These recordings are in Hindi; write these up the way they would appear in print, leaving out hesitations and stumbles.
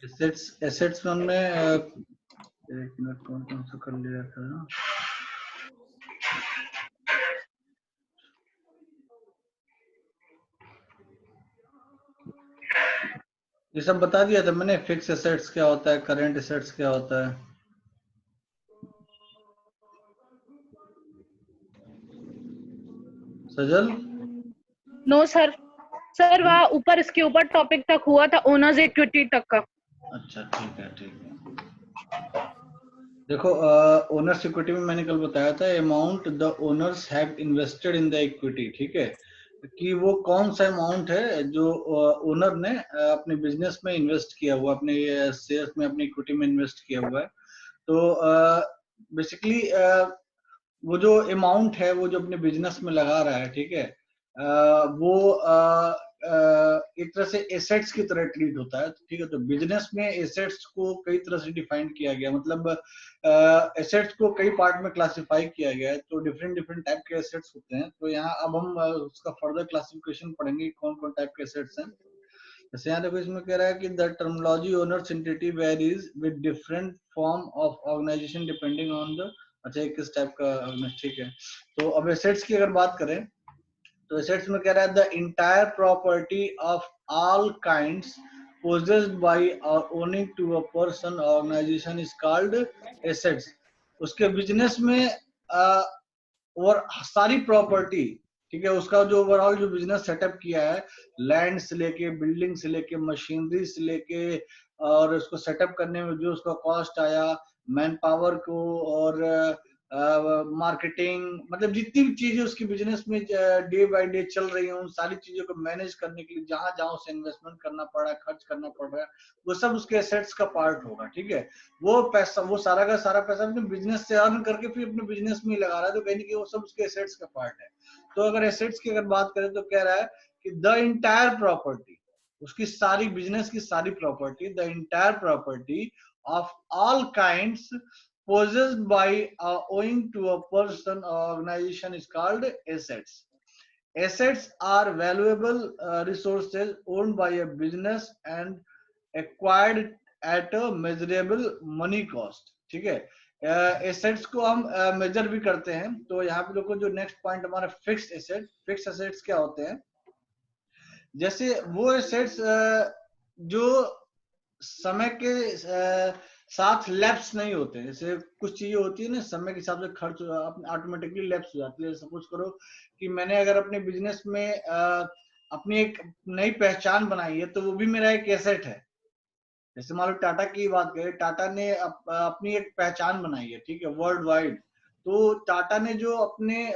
एसेट्स एसेट्स में हमने एक मिनट कौन कौन सा कर लिया था ना। ये सब बता दिया था मैंने, फिक्स एसेट्स क्या होता है, करेंट एसेट्स क्या होता है। सजल नो सर, सर वहाँ ऊपर इसके ऊपर टॉपिक तक हुआ था ओनर्स इक्विटी तक का। अच्छा ठीक है ठीक है। देखो ओनर्स इक्विटी में मैंने कल बताया था amount the owners have invested in the equity, ठीक है, कि वो कौन सा अमाउंट है जो ओनर ने अपने बिजनेस में इन्वेस्ट किया हुआ, अपने शेयर्स में, अपनी इक्विटी में इन्वेस्ट किया हुआ है। तो बेसिकली वो जो अमाउंट है वो जो अपने बिजनेस में लगा रहा है, ठीक है, वो एक तरह से एसेट्स की तरह ट्रीट होता है, ठीक है। तो बिजनेस में एसेट्स को कई तरह से डिफाइन किया गया, मतलब एसेट्स को कई पार्ट में क्लासिफाई किया गया है, तो डिफरेंट डिफरेंट टाइप के एसेट्स होते हैं। तो यहाँ अब हम उसका फर्दर क्लासिफिकेशन पढ़ेंगे कौन कौन टाइप के एसेट्स हैं। जैसे यहाँ देखो इसमें कह रहा है कि the terminology owners entity varies with different form of organization depending on the, अच्छा ये किस टाइप का, ठीक है। तो अब एसेट्स की अगर बात करें तो एसेट्स में कह रहा है the entire property of all kinds possessed by or owning to a person or organization is called assets। उसके बिजनेस में और सारी प्रॉपर्टी, ठीक है, उसका जो ओवरऑल जो बिजनेस सेटअप किया है, लैंड से लेके, बिल्डिंग से लेके, मशीनरी से लेके, और उसको सेटअप करने में जो उसका कॉस्ट आया, मैन पावर को, और मार्केटिंग, मतलब जितनी भी चीजें उसकी बिजनेस में डे बाय डे चल रही हैं, उन सारी चीजों को मैनेज करने के लिए जहां जहां उसे इन्वेस्टमेंट करना पड़ रहा है, खर्च करना पड़ रहा है, वो सब उसके एसेट्स का पार्ट होगा, ठीक है। वो पैसा, वो सारा का सारा पैसा अपने बिजनेस से अर्न करके फिर अपने बिजनेस में ही लगा रहा है, तो कहीं ना कहीं वो सब उसके एसेट्स का पार्ट है। तो अगर एसेट्स की अगर बात करें तो कह रहा है कि द इंटायर प्रॉपर्टी, उसकी सारी बिजनेस की सारी property, the entire property of all kinds possessed by owing to a person or organization is called assets। Assets are valuable resources owned by a business and acquired at a measurable money cost, ठीक है। एसेट्स को हम मेजर भी करते हैं। तो यहाँ पे देखो जो नेक्स्ट पॉइंट हमारा फिक्स्ड एसेट, फिक्स्ड एसेट्स क्या होते हैं, जैसे वो एसेट्स जो समय के साथ लैप्स नहीं होते। जैसे कुछ चीजें होती है ना, समय के हिसाब से खर्च ऑटोमेटिकली लैप्स हो जाती है। सपोज करो कि मैंने अगर अपने बिजनेस में अपनी एक नई पहचान बनाई है, तो वो भी मेरा एक एसेट है। जैसे मान लो टाटा की बात करें, टाटा ने अपनी एक पहचान बनाई है, ठीक है, वर्ल्ड वाइड। तो टाटा ने जो अपने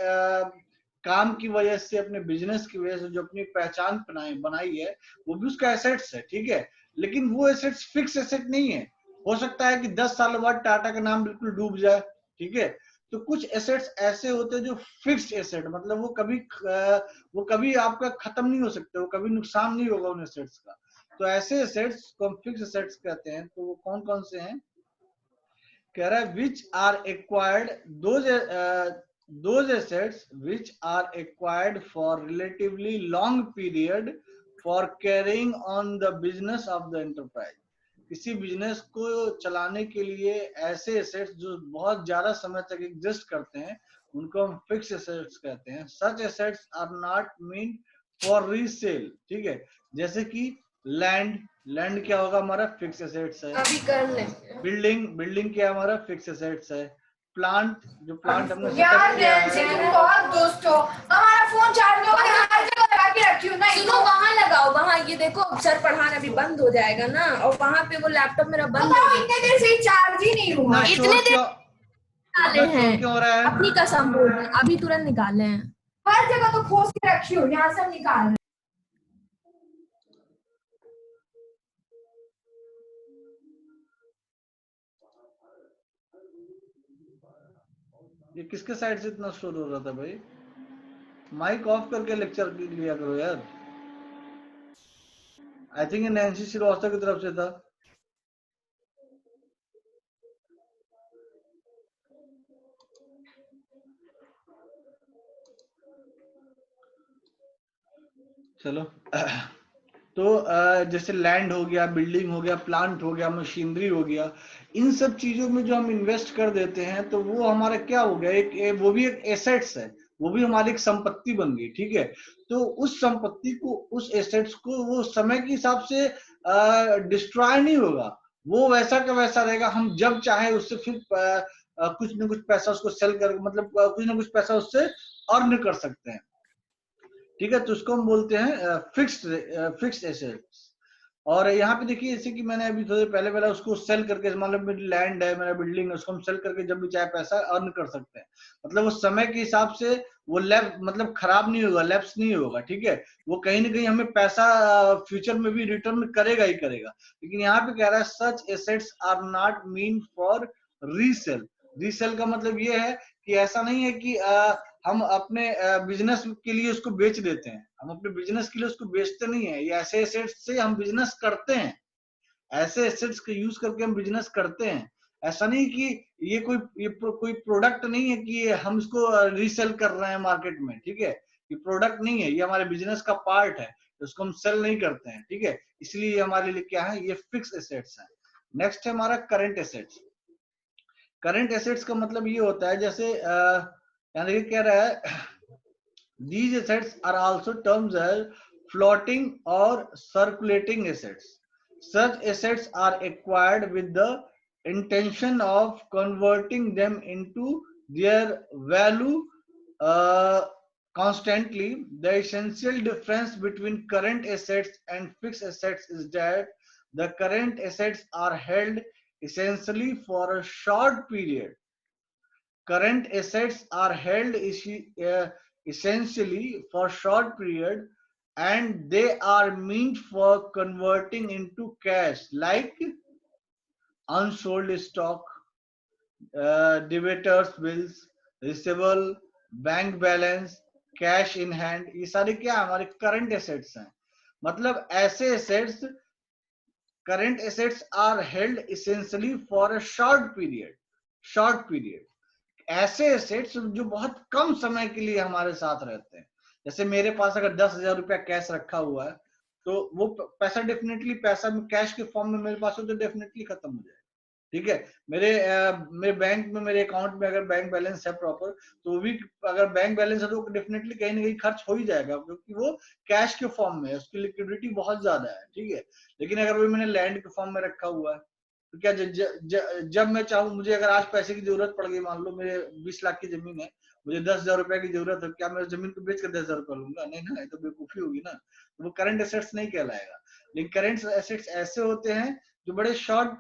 काम की वजह से, अपने बिजनेस की वजह से जो अपनी पहचान बनाई है, वो भी उसका एसेट्स है, ठीक है। लेकिन वो एसेट्स फिक्स एसेट नहीं है। हो सकता है कि 10 साल बाद टाटा का नाम बिल्कुल डूब जाए, ठीक है। तो कुछ एसेट्स ऐसे होते हैं जो फिक्स्ड एसेट, मतलब वो कभी आपका खत्म नहीं हो सकते, वो कभी नुकसान नहीं होगा उन एसेट्स का। तो ऐसे एसेट्स को हम फिक्स्ड एसेट्स कहते हैं। तो वो कौन कौन से हैं, कह रहा है which are acquired those assets which are acquired for relatively long period for carrying on the business of the enterprise। किसी बिजनेस को चलाने के लिए ऐसे एसेट्स जो बहुत ज्यादा समय तक एग्जिस्ट करते हैं, उनको हम फिक्स एसेट्स कहते हैं। Such assets are not mean for resale, ठीक है। जैसे कि लैंड, लैंड क्या होगा, हमारा फिक्स एसेट्स है। अभी कर लेंगे बिल्डिंग, बिल्डिंग क्या हमारा फिक्स एसेट्स है। प्लांट, जो प्लांट हमने सेटअप यार किया नैन्सी है, तुम बहुत दोस्त हो। हमारा फोन चार्ज हो गया, हर जगह लगा के रखी हूँ ना। सुनो वहाँ लगाओ, वहाँ ये देखो सर पढ़ाना अभी बंद हो जाएगा ना, और वहाँ पे वो लैपटॉप मेरा बंद हो गया। इतने देर से चार्ज ही नहीं हुआ। इतना शोर क्यों, निकाले इतना शोर क्यों हो रहा हैं, है? अपनी कसम बोल रहे हैं, अभी तुरंत निकाले हैं। हर जगह तो खोस के रखी हो, यहाँ से हम निकाल रहे। ये किसके साइड से इतना शोर हो रहा था भाई? माइक ऑफ करके लेक्चर लिया करो यार। आई थिंक ये नैन्सी श्रीवास्तव की तरफ से था। चलो तो जैसे लैंड हो गया, बिल्डिंग हो गया, प्लांट हो गया, मशीनरी हो गया, इन सब चीजों में जो हम इन्वेस्ट कर देते हैं तो वो हमारा क्या हो गया, वो भी एक एसेट्स है, वो भी हमारी एक संपत्ति बन गई, ठीक है। तो उस संपत्ति को, उस एसेट्स को वो समय के हिसाब से डिस्ट्रॉय नहीं होगा, वो वैसा का वैसा रहेगा। हम जब चाहे उससे फिर कुछ न कुछ पैसा उसको सेल कर, मतलब कुछ न कुछ पैसा उससे अर्न कर सकते हैं, ठीक है। तो उसको हम बोलते हैं फिक्स्ड एसेट्स। और यहाँ पे देखिए, जैसे कि मैंने अभी थोड़ी पहले उसको सेल करके, मतलब मेरी लैंड है, मेरा बिल्डिंग है, उसको हम सेल करके जब भी चाहे पैसा अर्न कर सकते हैं। मतलब वो समय के हिसाब से वो मतलब खराब नहीं होगा, लैप्स नहीं होगा, ठीक है। वो कहीं ना कहीं हमें पैसा फ्यूचर में भी रिटर्न करेगा ही करेगा। लेकिन यहाँ पे कह रहा है such assets are not mean for resale. Resale का मतलब ये है कि ऐसा नहीं है कि हम अपने बिजनेस के लिए उसको बेच देते हैं, हम अपने बिजनेस के लिए उसको बेचते नहीं है। ये ऐसे एसेट्स से हम बिजनेस करते हैं, ऐसे एसेट्स का यूज करके हम बिजनेस करते हैं। ऐसा नहीं कि ये कोई प्रोडक्ट नहीं है कि हम इसको रीसेल कर रहे हैं मार्केट में, ठीक है। ये प्रोडक्ट नहीं है, ये हमारे बिजनेस का पार्ट है, उसको हम सेल नहीं करते हैं, ठीक है। इसलिए ये हमारे लिए क्या है, ये फिक्स एसेट्स है। नेक्स्ट है हमारा करंट एसेट्स। करंट एसेट्स का मतलब ये होता है, जैसे यानी कह रहा है these assets are also termed as floating or circulating assets. Such assets are acquired with the intention of converting them into their value constantly. The essential difference between current assets and fixed assets is that the current assets are held essentially for a short period. Current assets are held essentially for short period, and they are meant for converting into cash, like unsold stock, debtors bills, receivable, bank balance, cash in hand. ये सारे क्या हमारे करंट एसेट्स हैं। मतलब ऐसे assets, current assets are held essentially for a short period. ऐसे एसेट्स जो बहुत कम समय के लिए हमारे साथ रहते हैं। जैसे मेरे पास अगर 10,000 रुपया कैश रखा हुआ है, तो वो पैसा डेफिनेटली, पैसा कैश के फॉर्म में मेरे पास हो तो डेफिनेटली खत्म हो जाएगा, ठीक है। मेरे बैंक में, मेरे अकाउंट में अगर बैंक बैलेंस है प्रॉपर, तो वो भी, अगर बैंक बैलेंस है तो डेफिनेटली कहीं ना कहीं खर्च हो ही जाएगा, क्योंकि वो कैश के फॉर्म में है, उसकी लिक्विडिटी बहुत ज्यादा है, ठीक है। लेकिन अगर वो मैंने लैंड के फॉर्म में रखा हुआ है, तो क्या जब मैं चाहूँ, मुझे अगर आज पैसे की जरूरत पड़ गई, मान लो मेरे 20 लाख की जमीन है, मुझे 10,000 रुपए की जरूरत है, क्या मैं जमीन को बेच कर 10,000 रुपया लूंगा? नहीं ना, ये तो बेवकूफी होगी ना। तो वो करंट एसेट्स नहीं कहलाएगा। लेकिन करंट एसेट्स ऐसे होते हैं जो बड़े शॉर्ट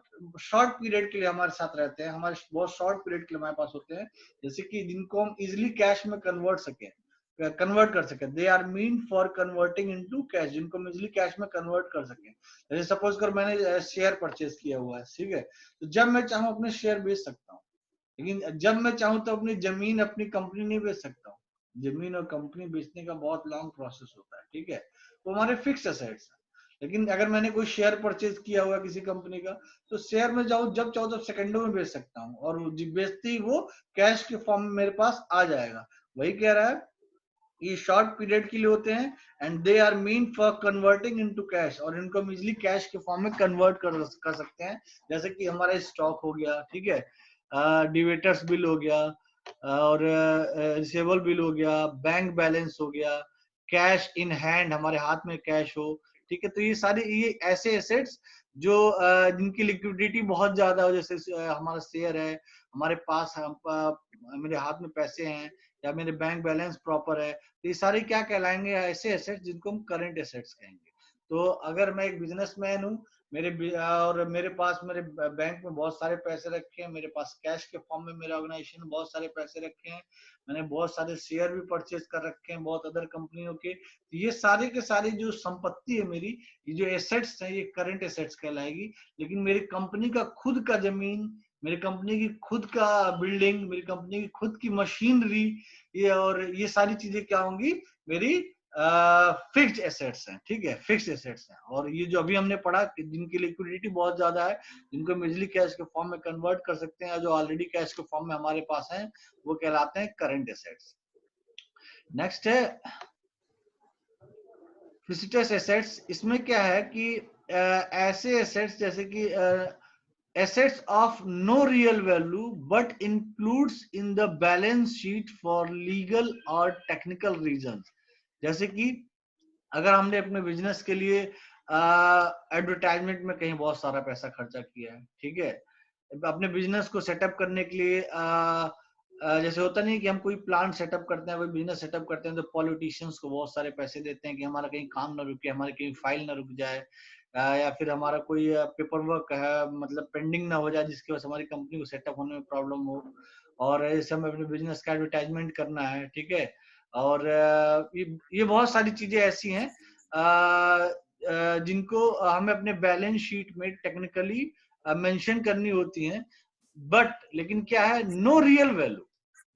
पीरियड के लिए हमारे साथ रहते हैं, हमारे बहुत शॉर्ट पीरियड के लिए हमारे पास होते हैं, जैसे कि जिनको हम इजिली कैश में कन्वर्ट कर सके। They are mean for converting into cash, जिनको हम इजिली कैश में कन्वर्ट कर सके। जैसे सपोज कर मैंने शेयर परचेज किया हुआ है, ठीक है, तो जब मैं चाहूँ अपने शेयर बेच सकता हूँ, लेकिन जब मैं चाहूँ तो अपनी जमीन, अपनी कंपनी नहीं बेच सकता हूँ। जमीन और कंपनी बेचने का बहुत लॉन्ग प्रोसेस होता है, ठीक है। वो हमारे फिक्स एसेट्स है। लेकिन अगर मैंने कोई शेयर परचेज किया हुआ किसी कंपनी का, तो शेयर में जाऊँ जब चाहूँ तब सेकंडों में बेच सकता हूँ, और बेचते ही वो कैश के फॉर्म में मेरे पास आ जाएगा। वही कह रहा है, ये शॉर्ट पीरियड के लिए होते हैं, and they are mean for converting into cash, और इनको हम इजिली कैश के फॉर्म में कन्वर्ट कर सकते हैं। जैसे कि हमारा स्टॉक हो गया, ठीक है, डिवेटर्स बिल हो गया, और रिसीवेबल बिल हो गया, बैंक बैलेंस हो गया, कैश इन हैंड, हमारे हाथ में कैश हो, ठीक है। तो ये सारे, ये ऐसे एसेट्स जो जिनकी लिक्विडिटी बहुत ज्यादा हो, जैसे हमारा शेयर है, हमारे पास मेरे हाथ में पैसे हैं, या मेरे बैंक बैलेंस प्रॉपर है, तो ये सारे क्या कहलाएंगे, ऐसे एसेट्स जिनको हम करंट एसेट्स कहेंगे। तो अगर मैं एक बिजनेसमैन हूँ, मेरे पास, मेरे बैंक में बहुत सारे पैसे रखे हैं, मेरे पास कैश के फॉर्म में मेरे ऑर्गेनाइजेशन में बहुत सारे पैसे रखे हैं, मैंने बहुत सारे शेयर भी परचेज कर रखे हैं बहुत अदर कंपनियों के, तो ये सारे के सारे जो संपत्ति है मेरी, ये जो एसेट्स है, ये करंट एसेट्स कहलाएगी। लेकिन मेरी कंपनी का खुद का जमीन, मेरी कंपनी की खुद का बिल्डिंग, मेरी कंपनी की खुद की मशीनरी, ये सारी चीजें क्या होंगी, मेरी फिक्स्ड एसेट्स हैं, ठीक है, फिक्स्ड एसेट्स हैं। और ये जो अभी हमने पढ़ा कि जिनकी लिक्विडिटी बहुत ज्यादा है, जिनको हम इजिली कैश के फॉर्म में कन्वर्ट कर सकते हैं, जो ऑलरेडी कैश के फॉर्म में हमारे पास हैं, वो कहलाते हैं करंट एसेट्स। नेक्स्ट है फिक्स्ड एसेट्स, इसमें क्या है कि ऐसे एसेट्स जैसे कि assets of no real value but includes in the balance sheet for legal or technical reasons। जैसे कि अगर हमने अपने बिजनेस के लिए एडवर्टाइजमेंट में कहीं बहुत सारा पैसा खर्चा किया है, ठीक है, अपने बिजनेस को सेटअप करने के लिए जैसे होता नहीं कि हम कोई प्लांट सेटअप करते हैं, कोई बिजनेस सेटअप करते हैं, तो पॉलिटिशियंस को बहुत सारे पैसे देते हैं कि हमारा कहीं काम ना रुके, हमारी कहीं फाइल ना रुक जाए, या फिर हमारा कोई पेपर वर्क है मतलब पेंडिंग ना हो जाए जिसकी वजह से हमारी कंपनी को सेटअप होने में प्रॉब्लम हो, और इस समय अपने बिजनेस का एडवर्टाइजमेंट करना है, ठीक है। और ये बहुत सारी चीजें ऐसी हैं जिनको हमें अपने बैलेंस शीट में टेक्निकली मेंशन करनी होती हैं, बट लेकिन क्या है, no real value,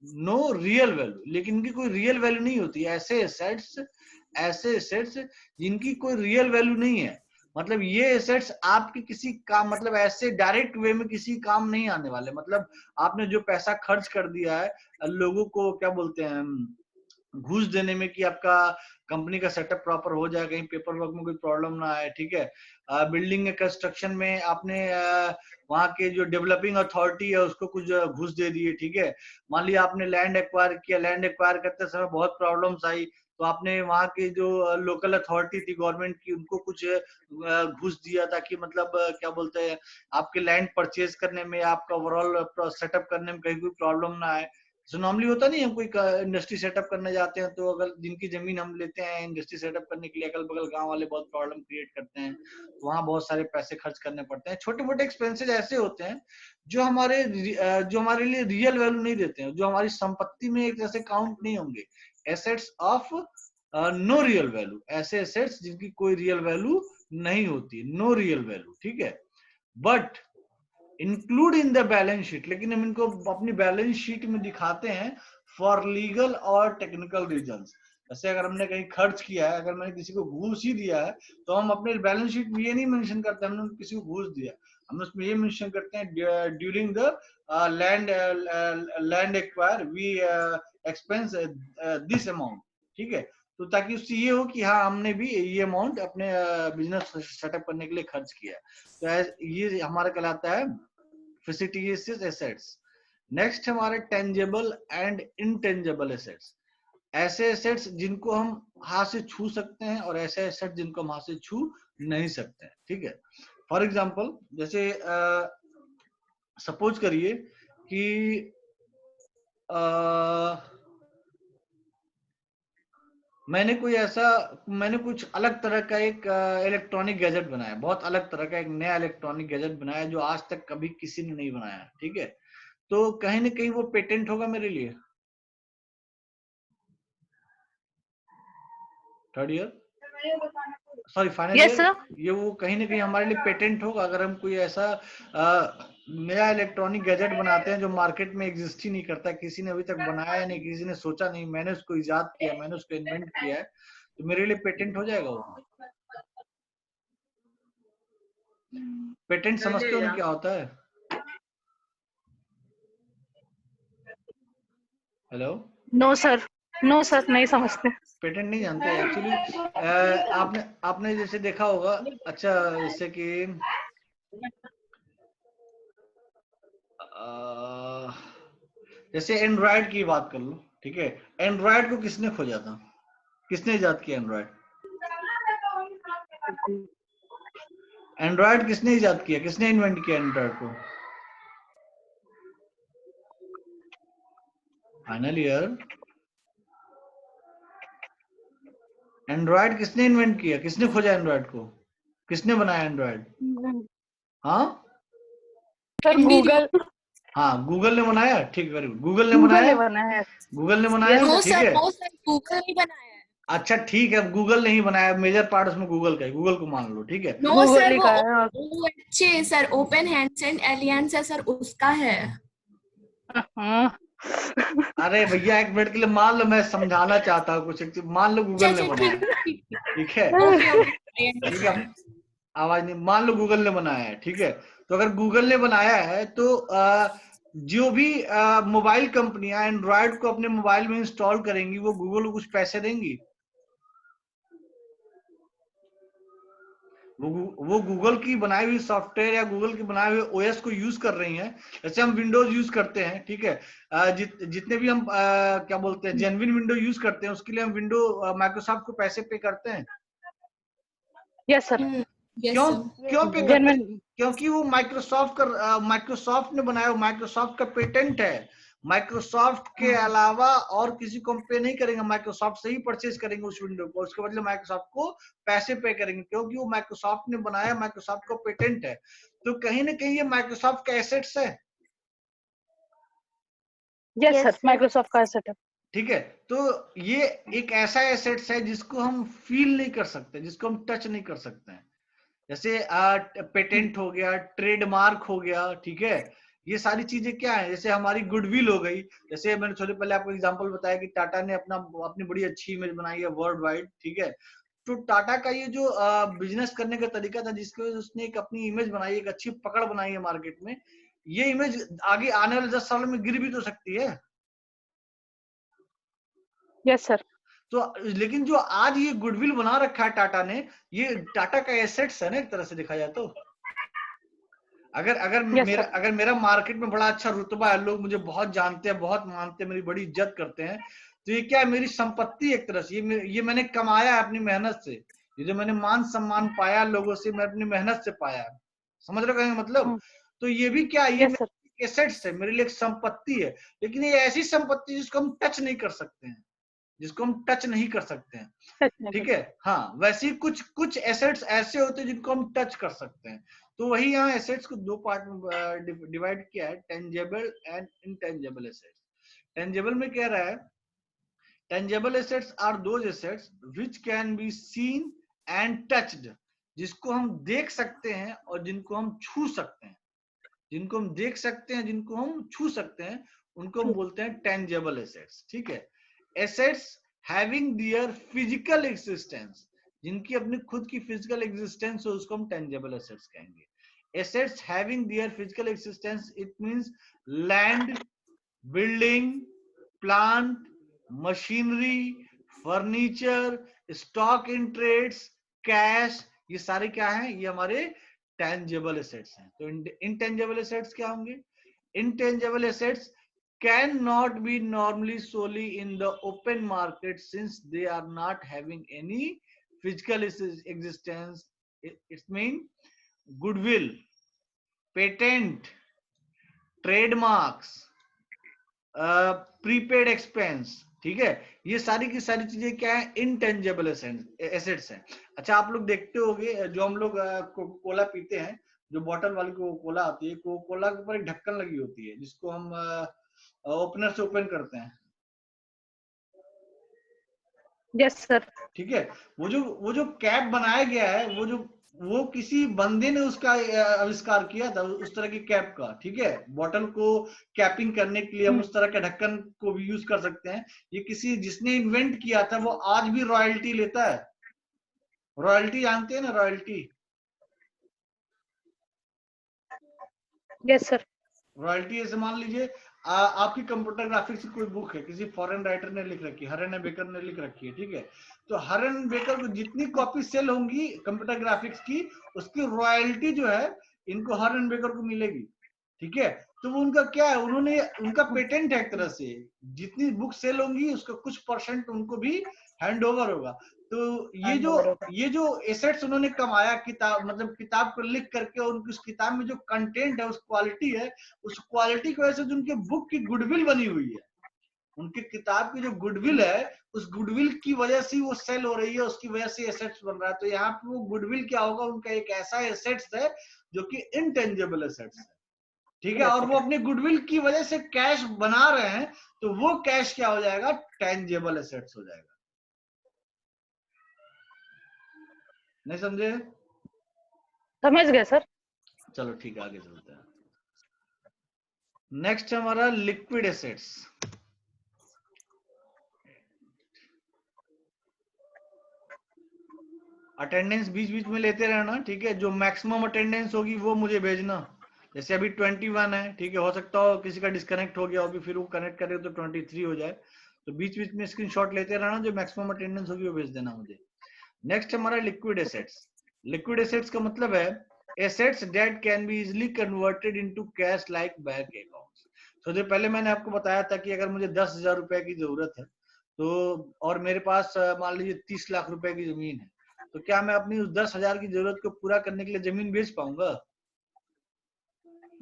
no real value, लेकिन इनकी कोई रियल वैल्यू नहीं होती। ऐसे एसेट्स जिनकी कोई रियल वैल्यू नहीं है, मतलब ये एसेट्स आपके किसी काम, मतलब ऐसे डायरेक्ट वे में किसी काम नहीं आने वाले, मतलब आपने जो पैसा खर्च कर दिया है लोगों को क्या बोलते हैं घूस देने में कि आपका कंपनी का सेटअप प्रॉपर हो जाए, कहीं पेपर वर्क में कोई प्रॉब्लम ना आए, ठीक है। बिल्डिंग के कंस्ट्रक्शन में आपने वहाँ के जो डेवलपिंग अथॉरिटी है उसको कुछ घूस दे दिए, ठीक है। मान लिया आपने लैंड एक्वायर किया, लैंड एक्वायर करते समय बहुत प्रॉब्लम्स आई, तो आपने वहाँ के जो लोकल अथॉरिटी थी गवर्नमेंट की उनको कुछ घूस दिया ताकि मतलब क्या बोलते हैं आपके लैंड परचेज करने में, आपका ओवरऑल सेटअप करने में कहीं कोई प्रॉब्लम ना आए। सो नॉर्मली होता नहीं, हम कोई इंडस्ट्री सेटअप करने जाते हैं तो अगर जिनकी जमीन हम लेते हैं इंडस्ट्री सेटअप करने के लिए, अगल बगल गांव वाले बहुत प्रॉब्लम क्रिएट करते हैं, तो वहाँ बहुत सारे पैसे खर्च करने पड़ते हैं। छोटे मोटे एक्सपेंसेस ऐसे होते हैं जो हमारे लिए रियल वैल्यू नहीं देते हैं, जो हमारी संपत्ति में एक जैसे काउंट नहीं होंगे। Assets of no real value, ऐसे एसेट्स जिनकी कोई रियल वैल्यू नहीं होती, नो रियल वैल्यू, ठीक है, but include in the balance sheet, लेकिन हम इनको अपनी बैलेंस शीट में दिखाते हैं फॉर लीगल और टेक्निकल रीजंस। जैसे अगर हमने कहीं खर्च किया है, अगर मैंने किसी को घूस ही दिया है, तो हम अपने बैलेंस शीट में ये नहीं मेंशन करते हमने किसी को घूस दिया, हम उसमें ये मेंशन करते हैं during the land acquire we expense this amount, ठीक है। तो ताकि उससे ये हो कि हाँ हमने भी ये अमाउंट अपने बिजनेस सेटअप करने के लिए खर्च किया। तो ये हमारा कहलाता है फिक्स्ड एसेट्स। नेक्स्ट हमारे टेंजेबल एंड इनटेंजेबल एसेट्स, ऐसे एसेट्स जिनको हम हाथ से छू सकते हैं और ऐसे एसेट्स जिनको हम हाथ से छू नहीं सकते हैं, ठीक है। फॉर एग्जांपल जैसे सपोज करिए कि मैंने कुछ अलग तरह का एक इलेक्ट्रॉनिक गैजेट बनाया, बहुत अलग तरह का एक नया इलेक्ट्रॉनिक गैजेट बनाया जो आज तक कभी किसी ने नहीं बनाया, ठीक है। तो कहीं ना कहीं वो पेटेंट होगा मेरे लिए, third year sorry final year, ये वो कहीं ना कहीं हमारे लिए पेटेंट होगा अगर हम कोई ऐसा नया इलेक्ट्रॉनिक गैजेट बनाते हैं जो मार्केट में एग्जिस्ट ही नहीं करता, किसी ने अभी तक बनाया नहीं, किसी ने सोचा नहीं, मैंने उसको इजाद किया, मैंने उसको इन्वेंट किया है, तो मेरे लिए पेटेंट हो जाएगा वो। पेटेंट समझते हो ना क्या होता है? हेलो, नो सर नहीं समझते। पेटेंट नहीं जानते एक्चुअली। आपने जैसे देखा होगा, अच्छा जैसे कि जैसे एंड्रॉयड की बात कर लो, ठीक है। एंड्रॉयड को किसने खोजा था, किसने इजाद किया एंड्रॉयड? एंड्रॉयड किसने इजाद किया, किसने इन्वेंट किया एंड्रॉयड को? फाइनल ईयर, एंड्रॉयड किसने इन्वेंट किया, किसने खोजा एंड्रॉयड को, किसने बनाया एंड्रॉयड? हाँ सर गूगल। हाँ गूगल ने बनाया, ठीक, वेरी गुड, गूगल ने बनाया, गूगल ने बनाया, ठीक है। गूगल नहीं बनाया है। अच्छा ठीक है, गूगल नहीं बनाया, मेजर पार्ट उसमें गूगल का है, गूगल को मान लो, ठीक है। नो सर, वो अच्छे sir open hands and aliens है सर, उसका है। अरे भैया एक मिनट के लिए मान लो, मैं समझाना चाहता हूँ कुछ, मान लो गूगल ने बनाया, ठीक है, ठीक है, आवाज नहीं, मान लो गूगल ने बनाया है, ठीक है। तो अगर गूगल ने बनाया है तो जो भी मोबाइल कंपनियां एंड्रॉयड को अपने मोबाइल में इंस्टॉल करेंगी वो गूगल को कुछ पैसे देंगी? वो गूगल की बनाई हुई सॉफ्टवेयर या गूगल की बनाए हुए ओएस को यूज कर रही हैं। जैसे हम विंडोज यूज करते हैं, ठीक है, जितने भी हम क्या बोलते हैं जेन्युइन विंडो यूज करते हैं, उसके लिए हम विंडो माइक्रोसॉफ्ट को पैसे पे करते हैं। Yes sir. यस क्यों सर। क्यों पे करते हैं? क्योंकि वो माइक्रोसॉफ्ट ने बनाया, माइक्रोसॉफ्ट का पेटेंट है। माइक्रोसॉफ्ट के अलावा और किसी को हम पे नहीं करेंगे, माइक्रोसॉफ्ट से ही परचेज करेंगे उस विंडो को, उसके बदले माइक्रोसॉफ्ट को पैसे पे करेंगे, क्योंकि वो माइक्रोसॉफ्ट ने बनाया, माइक्रोसॉफ्ट का पेटेंट है। तो कहीं ना कहीं ये माइक्रोसॉफ्ट का एसेट्स है। यस सर, माइक्रोसॉफ्ट का एसेट है। ठीक है, तो ये एक ऐसा एसेट्स है जिसको हम फील नहीं कर सकते, जिसको हम टच नहीं कर सकते हैं। जैसे पेटेंट हो गया, ट्रेडमार्क हो गया, ठीक है, ये सारी चीजें क्या है, जैसे हमारी गुडविल हो गई। जैसे मैंने थोड़ी पहले आपको एग्जांपल बताया कि टाटा ने अपनी बड़ी अच्छी इमेज बनाई है वर्ल्ड वाइड, ठीक है। तो टाटा का ये जो बिजनेस करने का तरीका था, जिसकी वजह से उसने एक अपनी इमेज बनाई, एक अच्छी पकड़ बनाई है मार्केट में, ये इमेज आगे आने वाले 10 सालों में गिर भी तो सकती है। Yes sir. तो लेकिन जो आज ये गुडविल बना रखा है टाटा ने, ये टाटा का एसेट्स है ना, एक तरह से देखा जाए तो। अगर मेरा मार्केट में बड़ा अच्छा रुतबा है, लोग मुझे बहुत जानते हैं, बहुत मानते हैं, मेरी बड़ी इज्जत करते हैं, तो ये क्या है, मेरी संपत्ति एक तरह से, ये मैंने कमाया है अपनी मेहनत से। ये जो मैंने मान सम्मान पाया लोगों से, मैं अपनी मेहनत से पाया। समझ रहे हो मतलब? तो ये भी क्या है, ये मेरे एसेट्स है, मेरे लिए एक संपत्ति है। लेकिन ये ऐसी संपत्ति जिसको हम टच नहीं कर सकते हैं, जिसको हम टच नहीं कर सकते हैं, ठीक है। हाँ, वैसे ही कुछ एसेट्स ऐसे होते हैं जिनको हम टच कर सकते हैं। तो वही यहाँ एसेट्स को दो पार्ट में डिवाइड किया है, tangible and intangible assets. Tangible में कह रहा है, tangible assets are those assets which can be seen and touched, जिसको हम देख सकते हैं और जिनको हम छू सकते हैं। जिनको हम देख सकते हैं, जिनको हम छू सकते हैं, उनको हम बोलते हैं टेंजेबल एसेट्स, ठीक है। Assets having their physical existence, जिनकी अपनी खुद की फिजिकल एग्जिस्टेंस हो, उसको हम टेंजेबल एसेट्स कहेंगे। Assets having their physical existence, it means land, building, plant, machinery, furniture, stock in trades, cash, ये सारे क्या हैं, ये हमारे टेंजेबल एसेट्स हैं। तो इनटेंजेबल एसेट्स क्या होंगे? Intangible assets can not be normally sold in the open market since they are not having any physical existence. It's mean goodwill, patent, trademarks, prepaid expense, ठीक है, ये सारी की सारी चीजें क्या है, इनटेंजेबल एसेट्स हैं। अच्छा, आप लोग देखते होंगे, जो हम लोग कोला पीते हैं, जो बॉटल वाली कोला आती है, कोला के ऊपर एक ढक्कन लगी होती है, जिसको हम ओपनर से ओपन करते हैं। Yes sir. ठीक है, वो जो कैप बनाया गया है, वो किसी बंदे ने उसका आविष्कार किया था, उस तरह की कैप का, ठीक है। बॉटल को कैपिंग करने के लिए हम उस तरह के ढक्कन को भी यूज कर सकते हैं। ये जिसने इन्वेंट किया था, वो आज भी रॉयल्टी लेता है। रॉयल्टी जानते हैं ना, रॉयल्टी? Yes sir. रॉयल्टी ऐसे मान लीजिए, आपकी कंप्यूटर ग्राफिक्स की कोई बुक है, किसी फॉरेन राइटर ने लिख रखी है, हरन बेकर ने लिख रखी है, ठीक है। तो हरन बेकर को जितनी कॉपी सेल होंगी कंप्यूटर ग्राफिक्स की, उसकी रॉयल्टी जो है इनको हरन बेकर को मिलेगी, ठीक है। तो वो उनका क्या है, उनका पेटेंट है एक तरह से, जितनी बुक सेल होंगी उसका कुछ परसेंट उनको भी हैंड ओवर होगा। तो ये जो एसेट्स उन्होंने कमाया, किताब को लिख करके, उनकी उस किताब में जो कंटेंट है, उस क्वालिटी है, उस क्वालिटी की वजह से जो उनके बुक की गुडविल बनी हुई है, उनकी किताब की जो गुडविल है, उस गुडविल की वजह से वो सेल हो रही है, उसकी वजह से एसेट्स बन रहा है। तो यहाँ पे वो गुडविल क्या होगा, उनका एक ऐसा एसेट्स है जो कि इनटेंजेबल एसेट्स है, ठीक है। और वो अपने गुडविल की वजह से कैश बना रहे हैं, तो वो कैश क्या हो जाएगा, टेंजेबल एसेट्स हो जाएगा। नहीं समझे? समझ गए सर। चलो ठीक है, आगे चलते हैं। नेक्स्ट हमारा लिक्विड एसेट्स। अटेंडेंस बीच बीच में लेते रहना, ठीक है। जो मैक्सिमम अटेंडेंस होगी वो मुझे भेजना। जैसे अभी 21 है, ठीक है, हो सकता हो किसी का डिस्कनेक्ट हो गया हो, फिर वो कनेक्ट करे तो 23 हो जाए। तो बीच बीच में स्क्रीनशॉट लेते रहना, जो मैक्सिमम अटेंडेंस होगी वो भेज देना मुझे। नेक्स्ट हमारा लिक्विड एसेट्स। लिक्विड एसेट्स का मतलब है assets that can be easily converted into cash like bank accounts. तो जो पहले मैंने आपको बताया था कि अगर मुझे 10,000 रुपए की जरूरत है तो, और मेरे पास मान लीजिए 30 लाख रुपए की जमीन है, तो क्या मैं अपनी उस 10,000 की जरूरत को पूरा करने के लिए जमीन बेच पाऊंगा?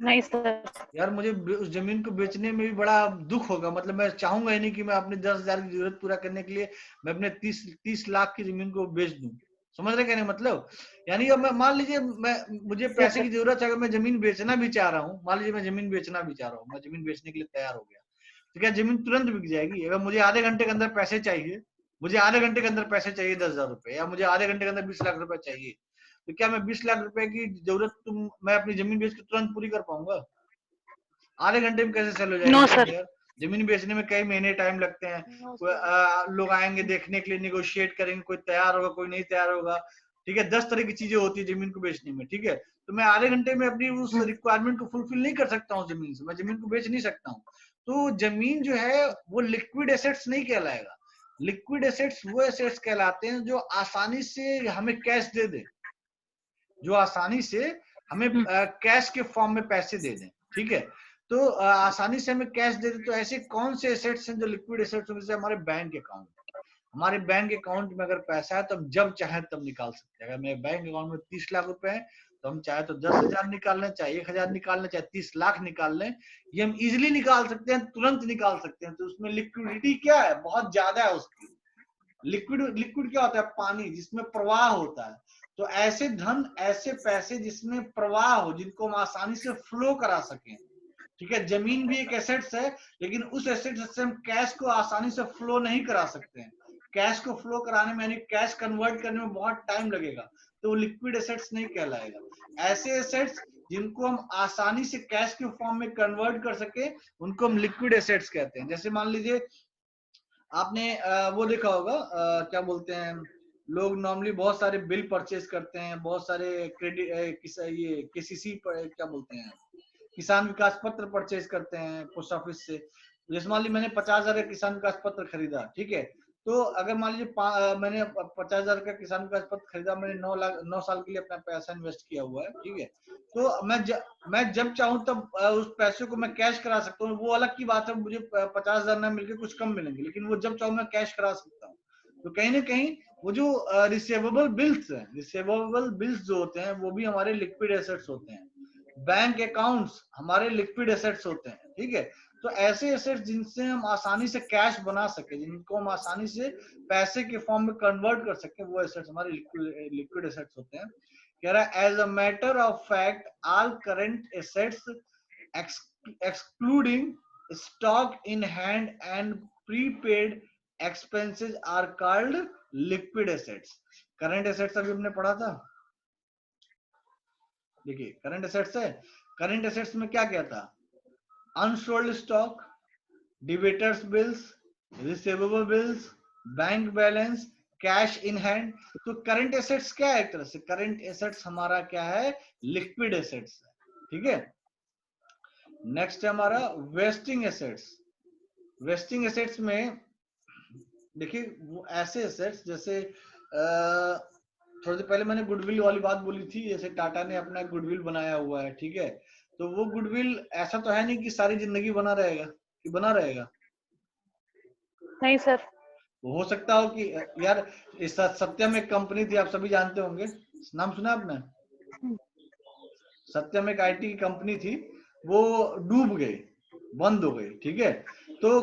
नहीं सर। यार मुझे उस जमीन को बेचने में भी बड़ा दुख होगा, मतलब मैं चाहूंगा ही नहीं कि मैं अपने 10,000 की जरूरत पूरा करने के लिए मैं अपने 30 लाख की जमीन को बेच दूं। समझ रहे कहने मतलब? यानी अब मैं मान लीजिए मुझे पैसे की जरूरत है, अगर मैं जमीन बेचना भी चाह रहा हूँ, मान लीजिए मैं जमीन बेचना भी चाह रहा हूँ, मैं जमीन बेचने के लिए तैयार हो गया, तो क्या जमीन तुरंत बिक जाएगी? अगर मुझे आधे घंटे के अंदर पैसे चाहिए, मुझे आधे घंटे के अंदर पैसे चाहिए 10,000 रुपए, या मुझे आधे घंटे के अंदर 20 लाख रुपए चाहिए, तो क्या मैं 20 लाख रुपए की जरूरत मैं अपनी जमीन बेच के तुरंत पूरी कर पाऊंगा? आधे घंटे में कैसे सेल हो जाएगी नो जमीन सर। यार? जमीन बेचने में कई महीने टाइम लगते हैं। लोग आएंगे देखने के लिए, निगोशिएट करेंगे, कोई तैयार होगा कोई नहीं तैयार होगा, ठीक है, 10 तरह की चीजें होती है जमीन को बेचने में, ठीक है। तो मैं आधे घंटे में अपनी उस रिक्वायरमेंट को फुलफिल नहीं कर सकता हूँ जमीन से, मैं जमीन को बेच नहीं सकता हूँ। तो जमीन जो है वो लिक्विड एसेट्स नहीं कहलाएगा। लिक्विड एसेट्स वो एसेट्स कहलाते हैं जो आसानी से हमें कैश दे दे, जो आसानी से हमें कैश के फॉर्म में पैसे दे दें, ठीक है। तो आसानी से हमें कैश दे दे, तो ऐसे कौन से एसेट्स हैं जो लिक्विड एसेट्स हैं? जैसे हमारे बैंक अकाउंट, हमारे बैंक अकाउंट में अगर पैसा है तो हम जब चाहे तब निकाल सकते हैं। अगर मेरे बैंक अकाउंट में 30 लाख रुपए है तो हम चाहे तो 10,000 निकाल लें, चाहे 1,000 निकाल लें, चाहे 30 लाख निकाल लें, ये हम इजिली निकाल सकते हैं, तुरंत निकाल सकते हैं। तो उसमें लिक्विडिटी क्या है? बहुत ज्यादा है उसकी। लिक्विड क्या होता है? पानी, जिसमें प्रवाह होता है। तो ऐसे धन, ऐसे पैसे जिसमें प्रवाह हो, जिनको हम आसानी से फ्लो करा सकें, ठीक है। जमीन भी एक एसेट्स है, लेकिन उस एसेट्स से हम कैश को आसानी से फ्लो नहीं करा सकते हैं। कैश को फ्लो कराने में, यानी कैश कन्वर्ट करने में बहुत टाइम लगेगा, तो वो लिक्विड एसेट्स नहीं कहलाएगा। ऐसे एसेट्स जिनको हम आसानी से कैश के फॉर्म में कन्वर्ट कर सके, उनको हम लिक्विड एसेट्स कहते हैं। जैसे मान लीजिए आपने वो देखा होगा, क्या बोलते हैं, लोग नॉर्मली बहुत सारे बिल परचेज करते हैं, बहुत सारे क्रेडिट ये केसीसी क्या बोलते हैं, किसान विकास पत्र परचेज करते हैं पोस्ट ऑफिस से। जैसे मान लीजिए मैंने 50,000 का किसान विकास पत्र खरीदा, ठीक है। तो अगर मान लीजिए मैंने 50,000 का किसान विकास पत्र खरीदा, मैंने 9 साल के लिए अपना पैसा इन्वेस्ट किया हुआ है, ठीक है। तो मैं जब चाहूं तब उस पैसे को मैं कैश करा सकता हूँ। वो अलग की बात है, मुझे 50,000 ना मिलके कुछ कम मिलेंगे, लेकिन वो जब चाहूं मैं कैश करा सकता हूँ। तो कहीं ना कहीं वो जो रिसीवेबल बिल्स है, रिसीवेबल बिल्स जो होते हैं वो भी हमारे लिक्विड एसेट्स होते हैं। बैंक अकाउंट्स हमारे लिक्विड एसेट्स होते हैं, ठीक है। तो ऐसे एसेट्स जिनसे हम आसानी से कैश बना सके, जिनको हम आसानी से पैसे के फॉर्म में कन्वर्ट कर सके, वो एसेट्स हमारे लिक्विड एसेट्स होते हैं। कह रहा है as a matter of fact all current assets excluding stock in hand and prepaid expenses are called liquid assets. Current assets अभी हमने पढ़ा था, देखिए करंट एसेट्स है। करंट एसेट्स में क्या क्या था? Unsold stock, debtors bills, receivable bills, bank balance, cash in hand. तो करंट एसेट्स क्या है? एक तरह से करंट एसेट्स हमारा क्या है? लिक्विड एसेट्स है, ठीक है। नेक्स्ट है हमारा वेस्टिंग एसेट्स। वेस्टिंग एसेट्स में देखिए वो ऐसे एसेट्स जैसे थोड़ी देर पहले मैंने गुडविल वाली बात बोली थी, जैसे टाटा ने अपना गुडविल बनाया हुआ है, ठीक है। तो वो गुडविल ऐसा तो है नहीं कि सारी जिंदगी बना रहेगा, कि बना रहेगा? नहीं सर। हो सकता हो कि यार इस सत्यम एक कंपनी थी, आप सभी जानते होंगे, नाम सुना आपने? सत्यम एक आईटी की कंपनी थी, वो डूब गई, बंद हो गई, ठीक है। तो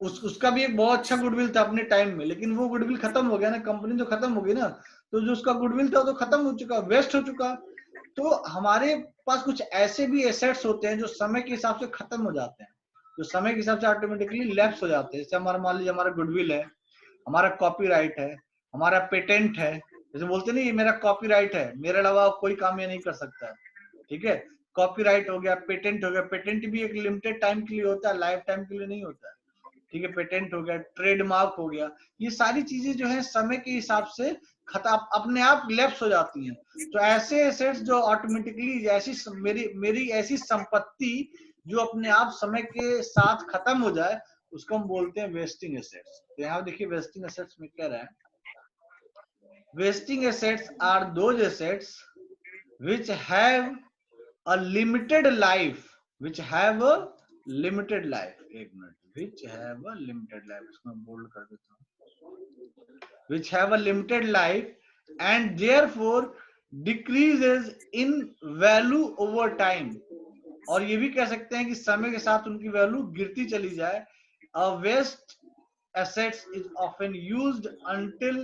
उसका भी एक बहुत अच्छा गुडविल था अपने टाइम में, लेकिन वो गुडविल खत्म हो गया ना, कंपनी तो खत्म हो गई ना, तो जो उसका गुडविल था वो तो खत्म हो चुका, वेस्ट हो चुका। तो हमारे पास कुछ ऐसे भी एसेट्स होते हैं जो समय के हिसाब से खत्म हो जाते हैं, जो समय के हिसाब से ऑटोमेटिकली लैप्स हो जाते हैं। जैसे हमारा मान लीजिए हमारा गुडविल है, हमारा कॉपीराइट है, हमारा पेटेंट है। जैसे बोलते नहीं, ये मेरा कॉपीराइट है, मेरे अलावा कोई काम ये नहीं कर सकता है, ठीक है। कॉपीराइट हो गया, पेटेंट हो गया। पेटेंट भी एक लिमिटेड टाइम के लिए होता है, लाइफ टाइम के लिए नहीं होता है, ठीक है। पेटेंट हो गया, ट्रेडमार्क हो गया, ये सारी चीजें जो है समय के हिसाब से अपने आप लैप्स हो जाती हैं। तो ऐसे एसेट्स जो ऑटोमेटिकली, ऐसी मेरी ऐसी संपत्ति जो अपने आप समय के साथ खत्म हो जाए, उसको हम बोलते हैं वेस्टिंग एसेट्स। तो यहाँ देखिए वेस्टिंग एसेट्स में क्या रहा है, wasting assets are those assets which have a limited life, which have a limited life. एक minute, which have a limited life, इसको मैं बोल्ड कर देता हूँ, which have a limited life and therefore decreases in value over time. और ये भी कह सकते हैं कि समय के साथ उनकी वैल्यू गिरती चली जाए. A waste assets is often used until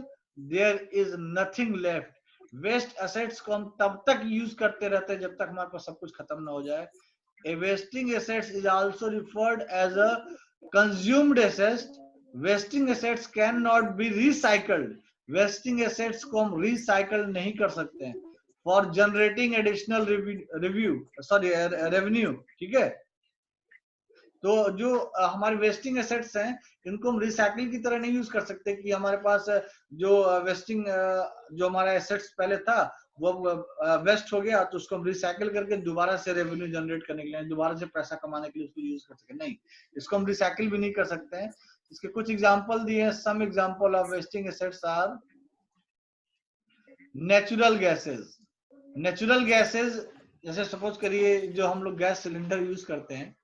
there is nothing left. Waste assets को हम तब तक यूज करते रहते हैं जब तक हमारे पास सब कुछ खत्म ना हो जाए. A wasting assets is also referred as a consumed assets. Wasting assets can not be recycled. Wasting assets को हम रिसाइकल नहीं कर सकते हैं फॉर जनरेटिंग एडिशनल रेवेन्यू. ठीक है, तो जो हमारे वेस्टिंग एसेट्स हैं इनको हम रिसाइकिल की तरह नहीं यूज कर सकते कि हमारे पास जो वेस्टिंग जो हमारा एसेट्स पहले था वो वेस्ट हो गया तो उसको हम रिसाइकिल करके दोबारा से रेवेन्यू जनरेट करने के लिए, दोबारा से पैसा कमाने के लिए उसको यूज कर सके. नहीं, इसको हम रिसाइकिल भी नहीं कर सकते हैं. इसके कुछ एग्जांपल दिए हैं. Some example of wasting assets are natural gases. Natural gases जैसे सपोज करिए जो हम लोग गैस सिलेंडर यूज करते हैं,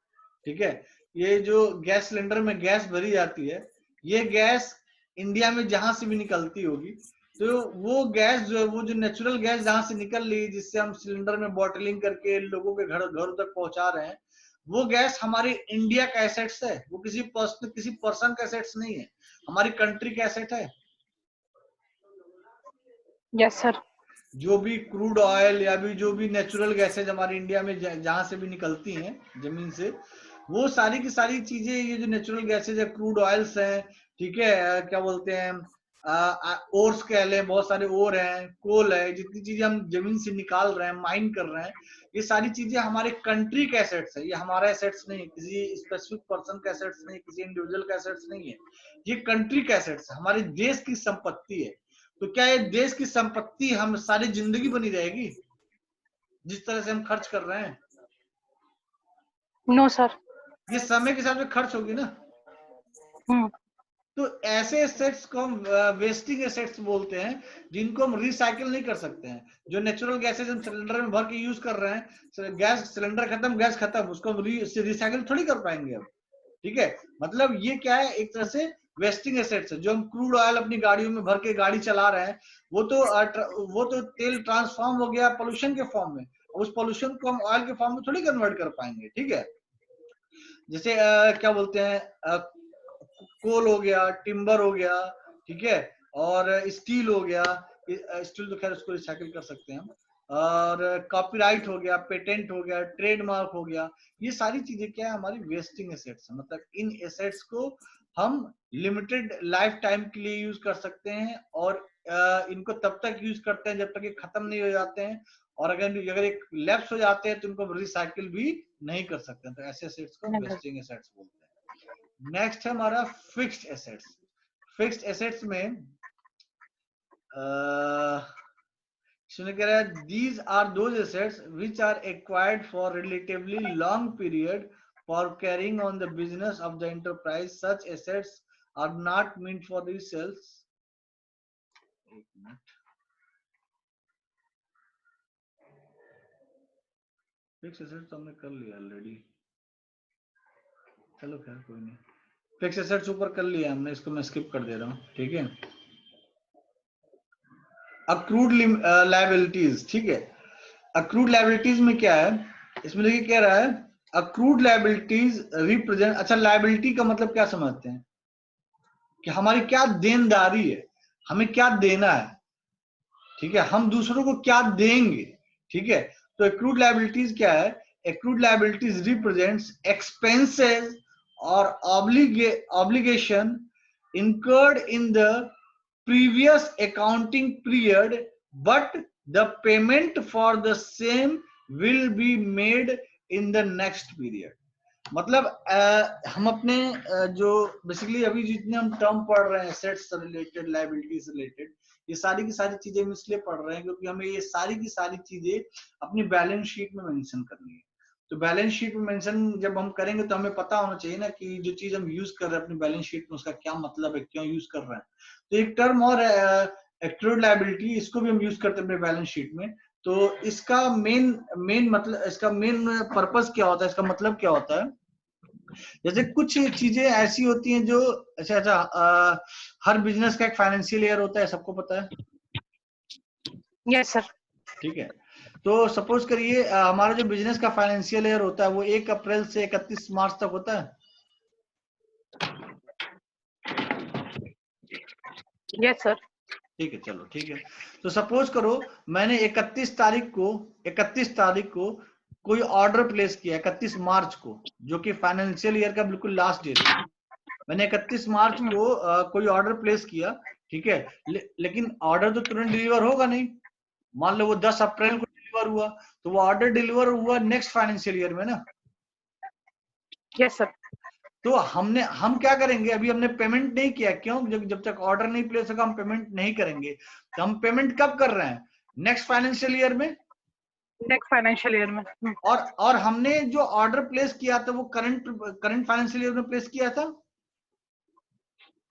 ठीक है, ये जो गैस सिलेंडर में गैस भरी जाती है, ये गैस इंडिया में जहां से भी निकलती होगी तो वो गैस जो है, वो जो नेचुरल गैस जहां से निकल रही है जिससे हम सिलेंडर में बॉटलिंग करके लोगों के घर तक पहुंचा रहे हैं, वो गैस हमारी इंडिया का एसेट्स है. वो किसी पर्सन का एसेट्स नहीं है, हमारी कंट्री का एसेट है. Yes sir. जो भी क्रूड ऑयल या भी जो भी नेचुरल गैसेज हमारे इंडिया में जहां से भी निकलती हैं जमीन से, वो सारी की सारी चीजें, ये जो नेचुरल गैसेज है, क्रूड ऑयल्स हैं, ठीक है, क्या बोलते हैं, ओर्स कह लें, बहुत सारे ओर हैं, कोल है, जितनी चीजें हम जमीन से निकाल रहे हैं, माइन कर रहे हैं, ये सारी चीजें हमारे कंट्री के एसेट्स है. ये हमारा एसेट्स नहीं, किसी स्पेसिफिक पर्सन का एसेट्स नहीं, किसी इंडिविजुअल का एसेट्स नहीं है. ये कंट्री का एसेट्स है, हमारे देश की संपत्ति है. तो क्या ये देश की संपत्ति हम सारी जिंदगी बनी रहेगी जिस तरह से हम खर्च कर रहे हैं? No sir. ये समय के साथ में खर्च होगी ना. तो ऐसे एसेट्स को हम वेस्टिंग एसेट्स बोलते हैं जिनको हम रिसाइकिल नहीं कर सकते हैं. जो नेचुरल गैसेज हम सिलेंडर में भर के यूज कर रहे हैं, गैस सिलेंडर खत्म, गैस खत्म, उसको हम रिसाइकिल थोड़ी कर पाएंगे अब. ठीक है, मतलब ये क्या है, एक तरह से वेस्टिंग एसेट्स है. जो हम क्रूड ऑयल अपनी गाड़ियों में भर के गाड़ी चला रहे हैं, वो तो तेल ट्रांसफॉर्म हो गया पोल्यूशन के फॉर्म में. उस पोल्यूशन को हम ऑयल के फॉर्म में थोड़ी कन्वर्ट कर पाएंगे. ठीक है, जैसे क्या बोलते हैं, कोल हो गया, टिम्बर हो गया, ठीक है, और स्टील हो गया. स्टील तो खैर उसको रिसाइकिल कर सकते हैं हम. और कॉपीराइट हो गया, पेटेंट हो गया, ट्रेडमार्क हो गया. ये सारी चीजें क्या है, हमारी वेस्टिंग एसेट्स है. मतलब इन एसेट्स को हम लिमिटेड लाइफ टाइम के लिए यूज कर सकते हैं और इनको तब तक यूज करते हैं जब तक ये खत्म नहीं हो जाते हैं. और अगर एक लैप्स हो जाते हैं तो उनको रिसाइकिल भी नहीं कर सकते. तो ऐसे एसेट्स को वेस्टिंग एसेट्स बोलते हैं. नेक्स्ट है हमारा फिक्स्ड एसेट्स. फिक्स्ड एसेट्स में कह रहा है these are those assets which are acquired for relatively long period for carrying on the business of the enterprise. Such assets are not meant for resales. एक मिनट, फिक्स एसेट्स हमने कर लिया ऑलरेडी. चलो खैर कोई नहीं, फिक्स एसेट्स ऊपर कर लिया हमने, इसको मैं स्किप कर दे रहा हूँ. ठीक है, अक्रूड लायबिलिटीज. ठीक है, अक्रूड लायबिलिटीज में क्या है, इसमें देखिए क्या रहा है, अक्रूड लायबिलिटीज रिप्रेजेंट. अच्छा, लायबिलिटी का मतलब क्या समझते हैं कि हमारी क्या देनदारी है, हमें क्या देना है. ठीक है, हम दूसरों को क्या देंगे. ठीक है, तो अक्रूड लायबिलिटीज क्या है, accrued liabilities represents expenses or obligation incurred in the previous accounting period, but the payment for the same will be made in the next period. मतलब हम अपने जो बेसिकली अभी जितने हम टर्म पढ़ रहे हैं, एसेट्स रिलेटेड, लायबिलिटीज रिलेटेड, ये सारी की सारी चीजें हम इसलिए पढ़ रहे हैं क्योंकि हमें ये सारी की सारी चीजें अपनी बैलेंस शीट में मेंशन करनी है. तो बैलेंस शीट में मेंशन जब हम करेंगे तो हमें पता होना चाहिए ना कि जो चीज हम यूज कर रहे हैं अपनी बैलेंस शीट में उसका क्या मतलब है, क्यों यूज कर रहे हैं. तो एक टर्म और है एक्रूड लायबिलिटी, इसको भी हम यूज करते हैं अपने बैलेंस शीट में। तो इसका मेन मतलब, इसका मेन पर्पस क्या होता है, इसका मतलब क्या होता है? जैसे कुछ चीजें ऐसी होती हैं जो हर बिजनेस का एक फाइनेंशियल ईयर होता है, सबको पता है। Yes sir. ठीक है, तो सपोज करिए हमारा जो बिजनेस का फाइनेंशियल ईयर होता है वो 1 अप्रैल से 31 मार्च तक होता है। Yes sir. ठीक है, चलो ठीक है। तो सपोज करो मैंने 31 तारीख को कोई ऑर्डर प्लेस किया, 31 मार्च को, जो कि फाइनेंशियल ईयर का बिल्कुल लास्ट डेट है। मैंने 31 मार्च को कोई ऑर्डर प्लेस किया, ठीक है, लेकिन ऑर्डर तो तुरंत डिलीवर होगा नहीं। मान लो वो 10 अप्रैल को डिलीवर हुआ, तो वो ऑर्डर डिलीवर हुआ नेक्स्ट फाइनेंशियल ईयर में ना। Yes sir. तो हम क्या करेंगे, अभी हमने पेमेंट नहीं किया, क्यों? जब तक ऑर्डर नहीं प्लेस होगा हम पेमेंट नहीं करेंगे। तो हम पेमेंट कब कर रहे हैं? नेक्स्ट फाइनेंशियल ईयर में। नेक्स्ट फाइनेंशियल ईयर में। और हमने जो ऑर्डर प्लेस किया था वो करंट फाइनेंशियल ईयर में प्लेस किया था।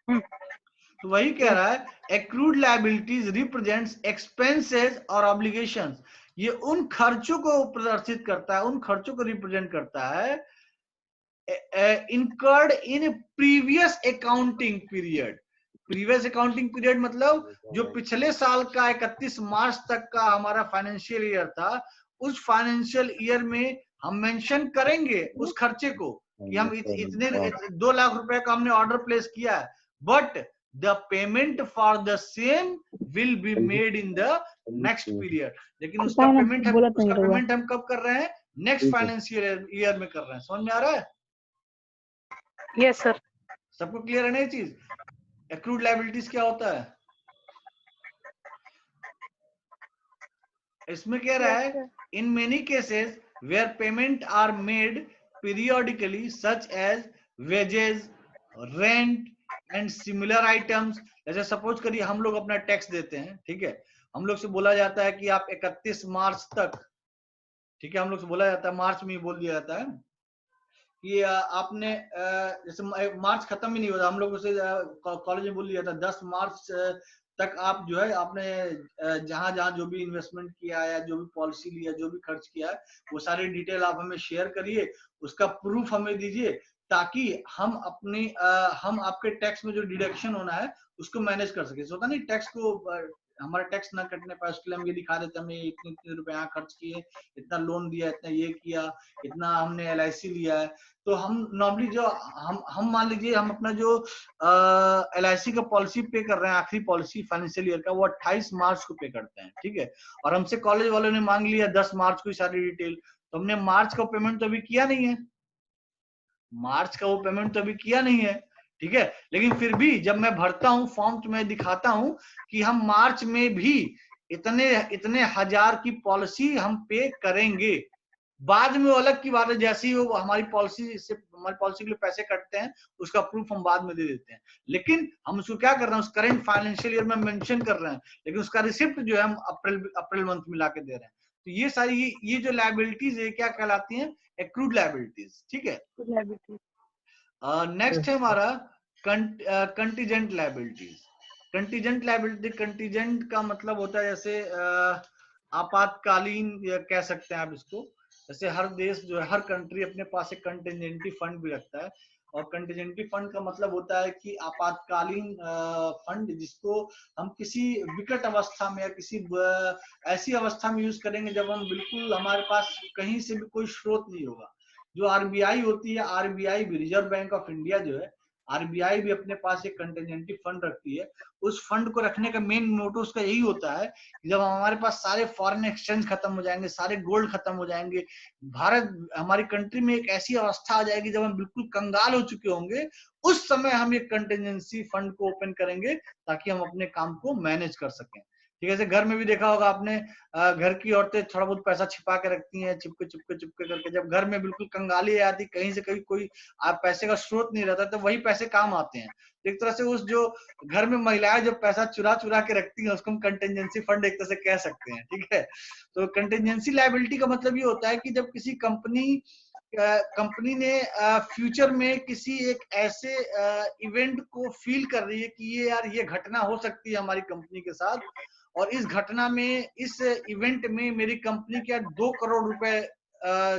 तो वही कह रहा है, एक्रूड लायबिलिटीज रिप्रेजेंट्स एक्सपेंसेस और ऑब्लिगेशंस। ये उन खर्चों को प्रदर्शित करता है, उन खर्चों को रिप्रेजेंट करता है incurred in previous accounting period। Previous accounting period मतलब जो पिछले साल का 31 मार्च तक का हमारा फाइनेंशियल ईयर था, उस फाइनेंशियल ईयर में हम मेंशन करेंगे उस खर्चे को कि हम इतने 2 लाख रुपए का हमने ऑर्डर प्लेस किया है, but the payment for the same will be made in the next period. लेकिन उसका पेमेंट हम कब कर रहे हैं? नेक्स्ट फाइनेंशियल ईयर में कर रहे हैं। समझ में आ रहा है? Yes sir. सबको क्लियर है ना ये चीज? एक्रूड लायबिलिटीज क्या होता है? इसमें कह रहा है, in many cases where payment are made periodically such as wages, rent and similar items. जैसे सपोज करिए हम लोग अपना टैक्स देते हैं, ठीक है, हम लोग से बोला जाता है कि आप 31 मार्च तक, ठीक है, हम लोग से बोला जाता है, मार्च में ही बोल दिया जाता है कि आपने जैसे मार्च खत्म ही नहीं होता, हम लोग से कॉलेज में बोल दिया था 10 मार्च तक आप जो है आपने जहां जहां जो भी इन्वेस्टमेंट किया है, जो भी पॉलिसी लिया, जो भी खर्च किया है, वो सारी डिटेल आप हमें शेयर करिए, उसका प्रूफ हमें दीजिए, ताकि हम हम आपके टैक्स में जो डिडक्शन होना है उसको मैनेज कर सके। होता नहीं, टैक्स को हमारा टैक्स ना कटने पाए, उसके लिए हम ये दिखा देते हैं हमने इतने इतने रुपए यहाँ खर्च किए, इतना लोन दिया, इतना ये किया, इतना हमने LIC लिया है। तो हम नॉर्मली जो हम मान लीजिए हम अपना जो LIC का पॉलिसी पे कर रहे हैं, आखिरी पॉलिसी फाइनेंशियल ईयर का, वो 28 मार्च को पे करते हैं, ठीक है। और हमसे कॉलेज वालों ने मांग लिया 10 मार्च को सारी डिटेल, तो हमने मार्च का पेमेंट तो अभी किया नहीं है, मार्च का वो पेमेंट तो अभी किया नहीं है, ठीक है। लेकिन फिर भी जब मैं भरता हूँ फॉर्म, तो मैं दिखाता हूं कि हम मार्च में भी इतने हजार की पॉलिसी हम पे करेंगे। बाद में वो अलग की बात है, जैसे ही वो हमारी पॉलिसी के लिए पैसे कटते हैं, उसका प्रूफ हम बाद में दे देते हैं। लेकिन हम उसको क्या कर रहे हैं, उस करंट फाइनेंशियल ईयर में मेंशन कर रहे हैं, लेकिन उसका रिसिप्ट जो है हम अप्रैल मंथ मिला के दे रहे हैं। तो ये सारी ये जो लायबिलिटीज है क्या कहलाती हैं? एक्रूड लायबिलिटीज, ठीक है। नेक्स्ट है हमारा कंटीजेंट लायबिलिटीज। कंटीजेंट का मतलब होता है जैसे आपातकालीन, कह सकते हैं आप इसको। जैसे हर देश जो है, हर कंट्री अपने पास एक कंटीजेंटी फंड भी रखता है, और कंटीजेंटी फंड का मतलब होता है कि आपातकालीन फंड, जिसको हम किसी विकट अवस्था में या किसी ऐसी अवस्था में यूज करेंगे जब हम बिल्कुल हमारे पास कहीं से भी कोई स्रोत नहीं होगा। जो RBI होती है, RBI भी, रिजर्व बैंक ऑफ इंडिया जो है, RBI भी अपने पास एक कंटीजेंटी फंड रखती है। उस फंड को रखने का मेन मोटो उसका यही होता है कि जब हमारे पास सारे फॉरेन एक्सचेंज खत्म हो जाएंगे, सारे गोल्ड खत्म हो जाएंगे, हमारी कंट्री में एक ऐसी अवस्था आ जाएगी जब हम बिल्कुल कंगाल हो चुके होंगे, उस समय हम एक कंटीजेंसी फंड को ओपन करेंगे ताकि हम अपने काम को मैनेज कर सकें। ठीक है, जैसे घर में भी देखा होगा आपने, घर की औरतें थोड़ा बहुत पैसा छिपा के रखती हैं, चुपके करके। जब घर में बिल्कुल कंगाली आती, कहीं से कहीं कोई पैसे का स्रोत नहीं रहता, तो वही पैसे काम आते हैं। एक तरह से उस जो घर में महिलाएं जो पैसा चुरा के रखती हैं, उसको हम कंटीजेंसी फंड एक तरह से कह सकते हैं, ठीक है। तो कंटीजेंसी लायबिलिटी का मतलब ये होता है कि जब किसी कंपनी कंपनी ने फ्यूचर में किसी एक ऐसे इवेंट को फील कर रही है कि ये यार ये घटना हो सकती है हमारी कंपनी के साथ, और इस घटना में, इस इवेंट में मेरी कंपनी के 2 करोड़ रुपए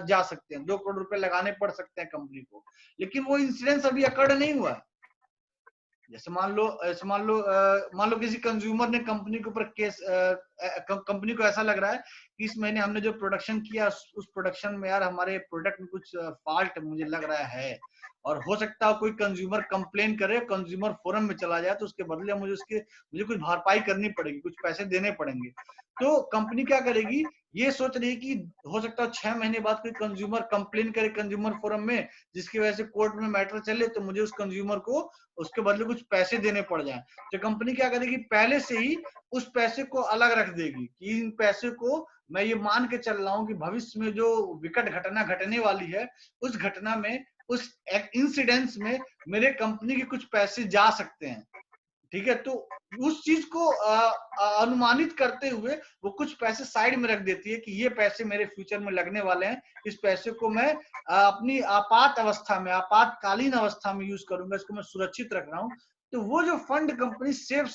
जा सकते हैं, 2 करोड़ रुपए लगाने पड़ सकते हैं कंपनी को, लेकिन वो इंसिडेंस अभी अकड़ नहीं हुआ है। जैसे मान लो किसी कंज्यूमर ने कंपनी के ऊपर केस, कंपनी को ऐसा लग रहा है कि इस महीने हमने जो प्रोडक्शन किया उस प्रोडक्शन में यार हमारे प्रोडक्ट में कुछ फॉल्ट मुझे लग रहा है, और हो सकता है कोई कंज्यूमर कंप्लेन करे, कंज्यूमर फोरम में चला जाए, तो उसके बदले मुझे कुछ भरपाई करनी पड़ेगी, कुछ पैसे देने पड़ेंगे। तो कंपनी क्या करेगी, ये सोच रही है कि हो सकता है 6 महीने बाद कोई कंज्यूमर कंप्लेन करे कंज्यूमर फोरम में, जिसकी वजह से कोर्ट में मैटर चले, तो मुझे उस कंज्यूमर को उसके बदले कुछ पैसे देने पड़ जाए। तो कंपनी क्या करेगी, पहले से ही उस पैसे को अलग रख देगी कि इन पैसे को मैं ये मान के चल रहा हूँ कि भविष्य में जो विकट घटना घटने वाली है, उस घटना में, उस इंसिडेंस में मेरे कंपनी के कुछ पैसे जा सकते हैं। ठीक है, तो उस चीज को अनुमानित करते हुए वो कुछ पैसे साइड में रख देती है कि ये पैसे मेरे फ्यूचर में लगने वाले हैं, इस पैसे को मैं अपनी आपातकालीन अवस्था में यूज करूंगा, इसको मैं सुरक्षित रख रहा हूं। तो वो जो फंड कंपनी सेफ